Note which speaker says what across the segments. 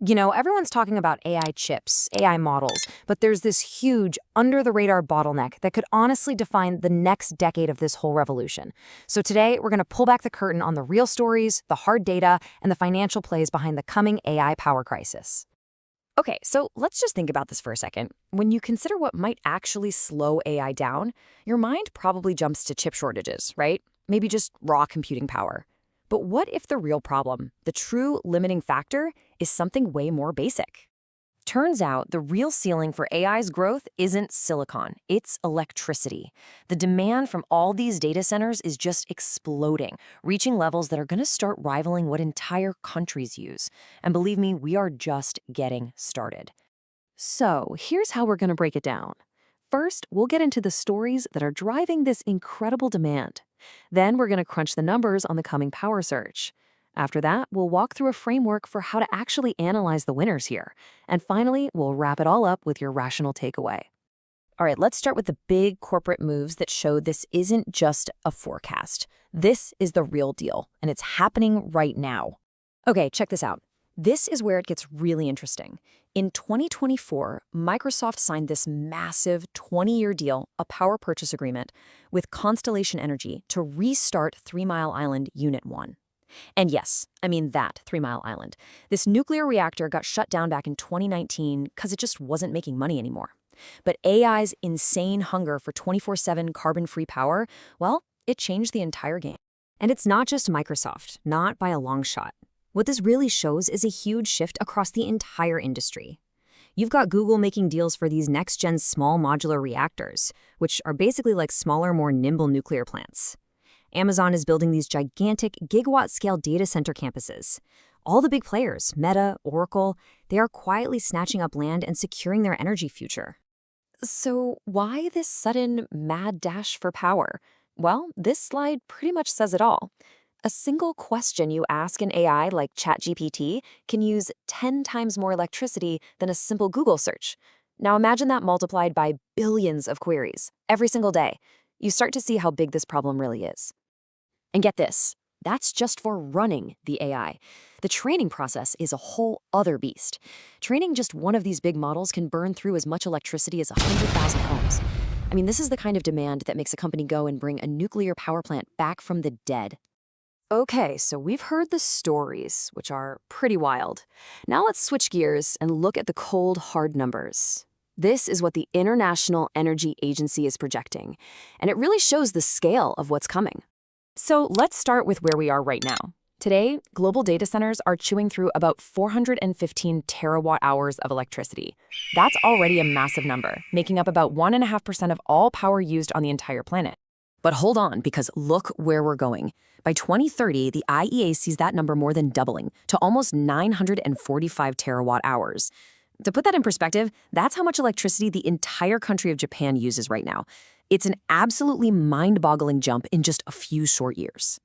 Speaker 1: Everyone's talking about AI chips, AI models, but there's this huge, under-the-radar bottleneck that could honestly define the next decade of this whole revolution. So today, we're going to pull back the curtain on the real stories, the hard data, and the financial plays behind the coming AI power crisis. Okay, so let's just think about this for a second. When you consider what might actually slow AI down, your mind probably jumps to chip shortages, right? Maybe just raw computing power. But what if the real problem, the true limiting factor, is something way more basic? Turns out the real ceiling for AI's growth isn't silicon, it's electricity. The demand from all these data centers is just exploding, reaching levels that are going to start rivaling what entire countries use. And believe me, we are just getting started. So here's how we're going to break it down. First, we'll get into the stories that are driving this incredible demand. Then we're going to crunch the numbers on the coming power surge. After that, we'll walk through a framework for how to actually analyze the winners here. And finally, we'll wrap it all up with your rational takeaway. All right, let's start with the big corporate moves that show this isn't just a forecast. This is the real deal, and it's happening right now. Okay, check this out. This is where it gets really interesting. In 2024, Microsoft signed this massive 20-year deal, a power purchase agreement, with Constellation Energy to restart 3 Mile Island Unit 1. And yes, I mean that 3 Mile Island. This nuclear reactor got shut down back in 2019 because it just wasn't making money anymore. But AI's insane hunger for 24/7 carbon-free power, well, it changed the entire game. And it's not just Microsoft, not by a long shot. What this really shows is a huge shift across the entire industry. You've got Google making deals for these next-gen small modular reactors, which are basically like smaller, more nimble nuclear plants. Amazon is building these gigantic gigawatt-scale data center campuses. All the big players, Meta, Oracle, they are quietly snatching up land and securing their energy future. So why this sudden mad dash for power? Well, this slide pretty much says it all. A single question you ask an AI like ChatGPT can use 10 times more electricity than a simple Google search. Now imagine that multiplied by billions of queries every single day. You start to see how big this problem really is. And get this, that's just for running the AI. The training process is a whole other beast. Training just one of these big models can burn through as much electricity as 100,000 homes. I mean, this is the kind of demand that makes a company go and bring a nuclear power plant back from the dead. Okay, so we've heard the stories, which are pretty wild. Now let's switch gears and look at the cold, hard numbers. This is what the International Energy Agency is projecting, and it really shows the scale of what's coming. So let's start with where we are right now. Today, global data centers are chewing through about 415 terawatt hours of electricity. That's already a massive number, making up about 1.5% of all power used on the entire planet. But hold on, because look where we're going. By 2030, the IEA sees that number more than doubling to almost 945 terawatt hours. To put that in perspective, that's how much electricity the entire country of Japan uses right now. It's an absolutely mind-boggling jump in just a few short years.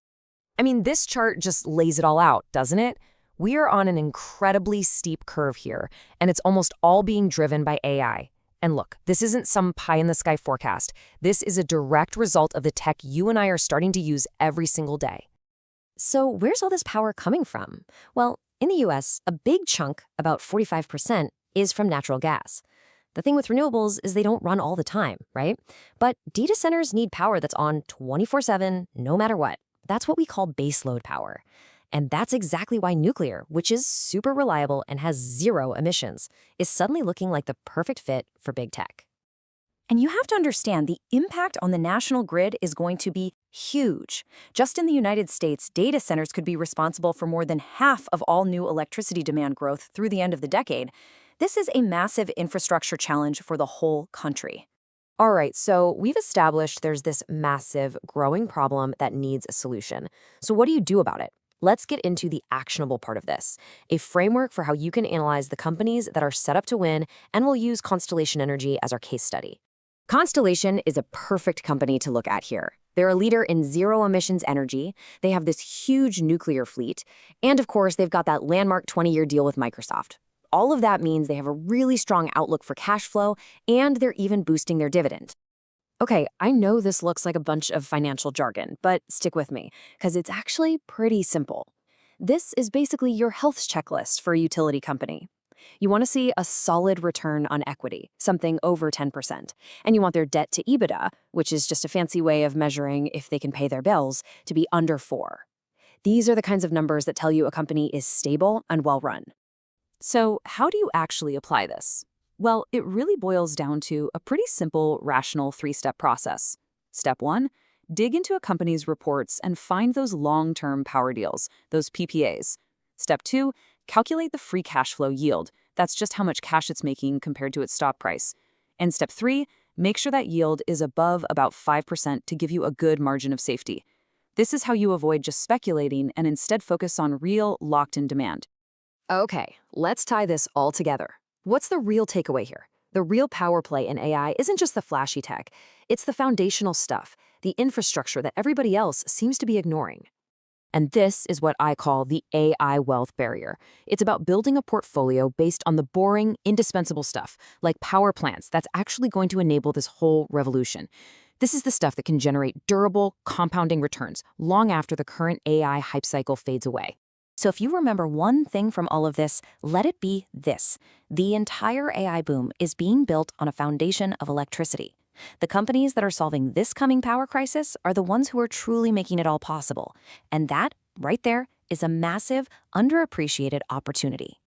Speaker 1: I mean, this chart just lays it all out, doesn't it? We are on an incredibly steep curve here, and it's almost all being driven by AI. And look, this isn't some pie-in-the-sky forecast. This is a direct result of the tech you and I are starting to use every single day. So where's all this power coming from? Well, in the US, a big chunk, about 45%, is from natural gas. The thing with renewables is they don't run all the time, right? But data centers need power that's on 24/7, no matter what. That's what we call baseload power. And that's exactly why nuclear, which is super reliable and has zero emissions, is suddenly looking like the perfect fit for big tech. And you have to understand the impact on the national grid is going to be huge. Just in the United States, data centers could be responsible for more than half of all new electricity demand growth through the end of the decade. This is a massive infrastructure challenge for the whole country. All right, so we've established there's this massive growing problem that needs a solution. So what do you do about it? Let's get into the actionable part of this, a framework for how you can analyze the companies that are set up to win, and we'll use Constellation Energy as our case study. Constellation is a perfect company to look at here. They're a leader in zero-emissions energy, they have this huge nuclear fleet, and of course, they've got that landmark 20-year deal with Microsoft. All of that means they have a really strong outlook for cash flow, and they're even boosting their dividend. Okay, I know this looks like a bunch of financial jargon, but stick with me, because it's actually pretty simple.
Speaker 2: This is basically your health checklist for a utility company. You want to see a solid return on equity, something over 10%. And you want their debt to EBITDA, which is just a fancy way of measuring if they can pay their bills, to be under 4. These are the kinds of numbers that tell you a company is stable and well run.
Speaker 3: So, how do you actually apply this? Well, it really boils down to a pretty simple, rational 3-step process. Step 1, dig into a company's reports and find those long-term power deals, those PPAs. Step 2, calculate the free cash flow yield. That's just how much cash it's making compared to its stock price. And step 3, make sure that yield is above about 5% to give you a good margin of safety. This is how you avoid just speculating and instead focus on real, locked-in demand.
Speaker 1: Okay, let's tie this all together. What's the real takeaway here? The real power play in AI isn't just the flashy tech, it's the foundational stuff, the infrastructure that everybody else seems to be ignoring. And this is what I call the AI wealth barrier. It's about building a portfolio based on the boring, indispensable stuff, like power plants that's actually going to enable this whole revolution. This is the stuff that can generate durable, compounding returns long after the current AI hype cycle fades away.
Speaker 2: So if you remember one thing from all of this, let it be this. The entire AI boom is being built on a foundation of electricity. The companies that are solving this coming power crisis are the ones who are truly making it all possible. And that, right there, is a massive, underappreciated opportunity.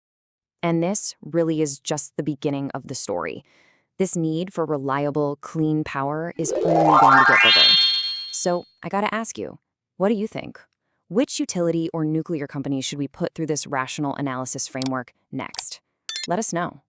Speaker 2: And this really is just the beginning of the story. This need for reliable, clean power is only going to get bigger. So I gotta ask you, what do you think? Which utility or nuclear company should we put through this rational analysis framework next? Let us know.